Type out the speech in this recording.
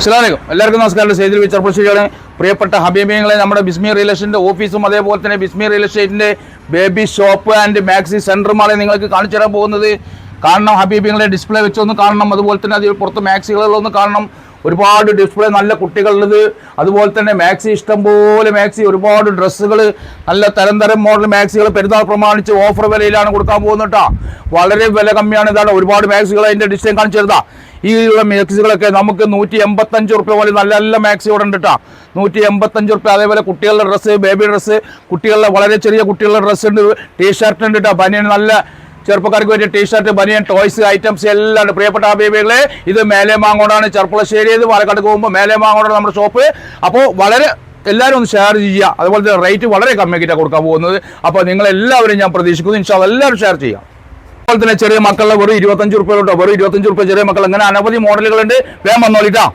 അസ്സലാമു എല്ലാവർക്കും നമസ്കാരം. സെയ്ദിൽ ചെറുപ്പശ്ശേരിയാണ്. പ്രിയപ്പെട്ട ഹബീബിങ്ങളെ, നമ്മുടെ ബിസ്മി റിയൽ എസ്റ്റേറ്റിൻ്റെ ഓഫീസും അതേപോലെ തന്നെ ബിസ്മി റിയൽ എസ്റ്റേറ്റിൻ്റെ ബേബി ഷോപ്പ് ആൻഡ് മാക്സി സെൻറ്ററുമാണ് നിങ്ങൾക്ക് കാണിച്ചു തരാൻ പോകുന്നത്. കാണണം ഹബീബിങ്ങളെ, ഡിസ്പ്ലേ വെച്ചൊന്ന് കാണണം. അതുപോലെ തന്നെ അതിൽ പുറത്ത് മാക്സികളൊന്ന് കാണണം. ഒരുപാട് ഡിസ്പ്ലേ, നല്ല കുട്ടികളുള്ളത്, അതുപോലെ തന്നെ മാക്സി ഇഷ്ടംപോലെ മാക്സി, ഒരുപാട് ഡ്രസ്സുകൾ, നല്ല തരം മോഡൽ മാക്സികൾ പെരുന്നാൾ പ്രമാണിച്ച് ഓഫർ വിലയിലാണ് കൊടുക്കാൻ പോകുന്നത് കേട്ടോ. വളരെ വില കമ്മിയാണ്. ഇതാണ് ഒരുപാട് മാക്സികൾ അതിൻ്റെ ഡിസൈൻ കാണിച്ചു തരുതാ. ഈ ഉള്ള മാക്സികളൊക്കെ നമുക്ക് 185 റുപ്യ പോലെ നല്ല നല്ല മാക്സി ഇവിടെ ഉണ്ട് കേട്ടോ. 185 റുപ്യ. അതേപോലെ കുട്ടികളുടെ ഡ്രസ്സ്, ബേബി ഡ്രസ്സ്, കുട്ടികളുടെ വളരെ ചെറിയ കുട്ടികളുടെ ഡ്രസ്സ് ഉണ്ട്, ടീഷർട്ട് ഉണ്ട് കേട്ടോ. ബനിയൻ, നല്ല ചെറുപ്പക്കാർക്ക് പറ്റിയ ടീഷർട്ട്, ബനിയൻ, ടോയ്സ് ഐറ്റംസ് എല്ലാം ഉണ്ട്. പ്രിയപ്പെട്ട ഹബീബികളെ, ഇത് മേലെ മാങ്ങോടാണ്, ചെറുപ്പളശ്ശേരി പാലക്കാട് പോകുമ്പോൾ മേലെ മാങ്ങോടാണ് നമ്മുടെ ഷോപ്പ്. അപ്പോൾ വളരെ എല്ലാവരും ഒന്ന് ഷെയർ ചെയ്യുക. അതുപോലെ തന്നെ റേറ്റ് വളരെ കമ്മിയാക്കിയിട്ടാണ് കൊടുക്കാൻ പോകുന്നത്. അപ്പോൾ നിങ്ങളെല്ലാവരും ഞാൻ പ്രതീക്ഷിക്കുന്നു. ഇൻഷാ അല്ലാഹ് എല്ലാവരും ഷെയർ ചെയ്യാം. അതുപോലെ തന്നെ ചെറിയ മക്കളുടെ വെറും 25 റുപ്യ കേട്ടോ. വെറും 25 റുപ്യ ചെറിയ മക്കൾ. അങ്ങനെ അനവധി മോഡലുകളുണ്ട്. വേഗം വന്നോളിട്ടാ.